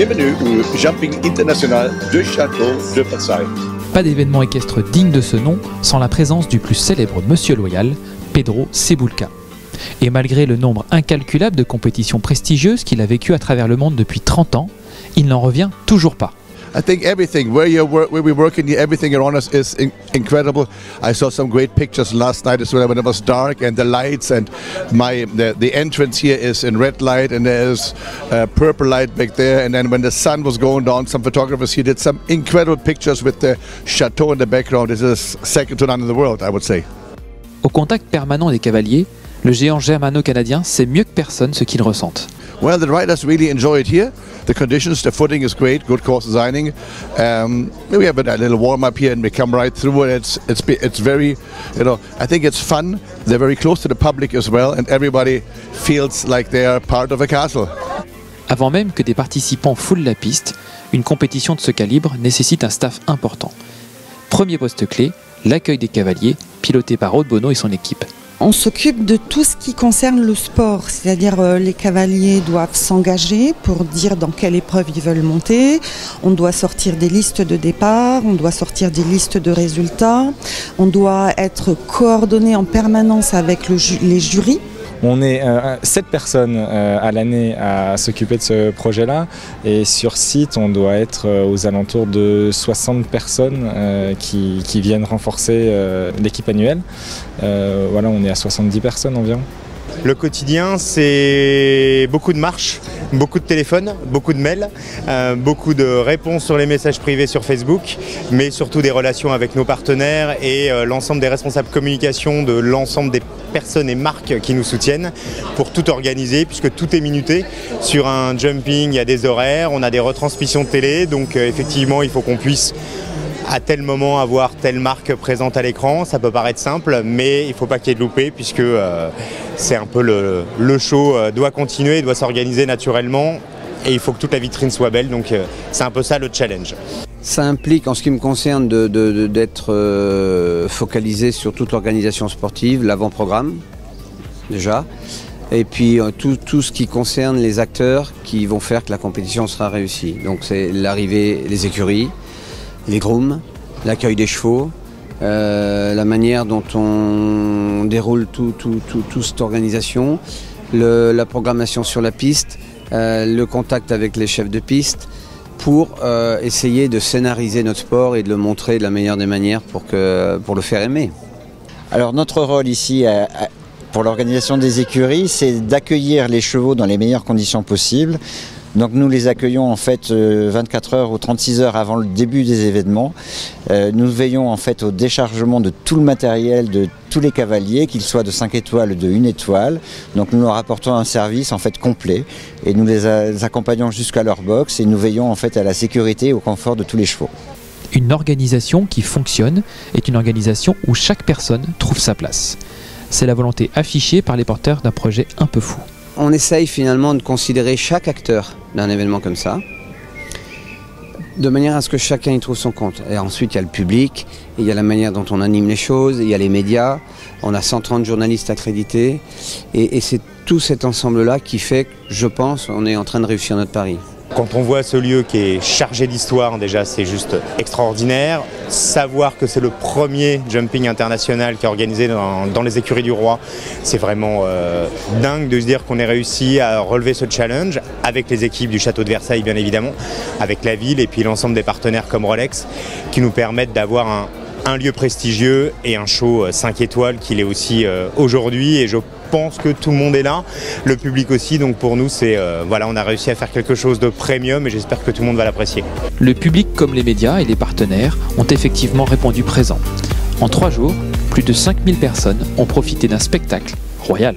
Bienvenue au Jumping International de Château de Versailles. Pas d'événement équestre digne de ce nom sans la présence du plus célèbre Monsieur Loyal, Pedro Cebulka. Et malgré le nombre incalculable de compétitions prestigieuses qu'il a vécues à travers le monde depuis 30 ans, il n'en revient toujours pas. I think everything, where we work in, everything around us is incredible. I saw some great pictures last night as well when it was dark and the lights and the entrance here is in red light and there's purple light back there, and then when the sun was going down, some photographers here did some incredible pictures with the chateau in the background. This is second to none in the world, I would say. Au contact permanent des cavaliers, le géant germano-canadien sait mieux que personne ce qu'ils ressentent. Well, the riders really enjoy it here. The conditions, the footing is great, good course designing. We have a little warm up here and we come right through it. It's very, I think it's fun. They're very close to the public as well, and everybody feels like they are part of a castle. Avant même que des participants foulent la piste, une compétition de ce calibre nécessite un staff important. Premier poste clé, l'accueil des cavaliers, piloté par Aude Bonneau et son équipe. On s'occupe de tout ce qui concerne le sport, c'est-à-dire les cavaliers doivent s'engager pour dire dans quelle épreuve ils veulent monter. On doit sortir des listes de départ, on doit sortir des listes de résultats, on doit être coordonné en permanence avec les jurys. On est 7 personnes à l'année à s'occuper de ce projet-là, et sur site on doit être aux alentours de 60 personnes qui viennent renforcer l'équipe annuelle. Voilà, on est à 70 personnes environ. Le quotidien, c'est beaucoup de marches, beaucoup de téléphones, beaucoup de mails, beaucoup de réponses sur les messages privés sur Facebook, mais surtout des relations avec nos partenaires et l'ensemble des responsables communication de l'ensemble des personnes et marques qui nous soutiennent pour tout organiser, puisque tout est minuté. Sur un jumping, il y a des horaires, on a des retransmissions de télé, donc effectivement, il faut qu'on puisse à tel moment avoir telle marque présente à l'écran. Ça peut paraître simple, mais il ne faut pas qu'il y ait de loupé, puisque c'est un peu le show doit continuer, doit s'organiser naturellement, et il faut que toute la vitrine soit belle, donc c'est un peu ça le challenge. Ça implique, en ce qui me concerne, d'être focalisé sur toute l'organisation sportive, l'avant-programme déjà, et puis tout ce qui concerne les acteurs qui vont faire que la compétition sera réussie. Donc c'est l'arrivée, les écuries, les grooms, l'accueil des chevaux, la manière dont on déroule toute cette organisation, la programmation sur la piste, le contact avec les chefs de piste, pour essayer de scénariser notre sport et de le montrer de la meilleure des manières pour le faire aimer. Alors notre rôle ici pour l'organisation des écuries, c'est d'accueillir les chevaux dans les meilleures conditions possibles. Donc nous les accueillons en fait 24 heures ou 36 heures avant le début des événements. Nous veillons en fait au déchargement de tout le matériel de tous les cavaliers, qu'ils soient de 5 étoiles ou de 1 étoile. Donc nous leur apportons un service en fait complet et nous les accompagnons jusqu'à leur box, et nous veillons en fait à la sécurité et au confort de tous les chevaux. Une organisation qui fonctionne est une organisation où chaque personne trouve sa place. C'est la volonté affichée par les porteurs d'un projet un peu fou. On essaye finalement de considérer chaque acteur d'un événement comme ça, de manière à ce que chacun y trouve son compte. Et ensuite il y a le public, il y a la manière dont on anime les choses, il y a les médias, on a 130 journalistes accrédités, et c'est tout cet ensemble-là qui fait que, je pense, on est en train de réussir notre pari. Quand on voit ce lieu qui est chargé d'histoire, déjà c'est juste extraordinaire. Savoir que c'est le premier jumping international qui est organisé dans les écuries du roi, c'est vraiment dingue de se dire qu'on ait réussi à relever ce challenge avec les équipes du château de Versailles bien évidemment, avec la ville et puis l'ensemble des partenaires comme Rolex qui nous permettent d'avoir un lieu prestigieux et un show 5 étoiles qu'il est aussi aujourd'hui, et je pense que tout le monde est là, le public aussi, donc pour nous c'est voilà, on a réussi à faire quelque chose de premium et j'espère que tout le monde va l'apprécier. Le public comme les médias et les partenaires ont effectivement répondu présent. En 3 jours, plus de 5000 personnes ont profité d'un spectacle royal.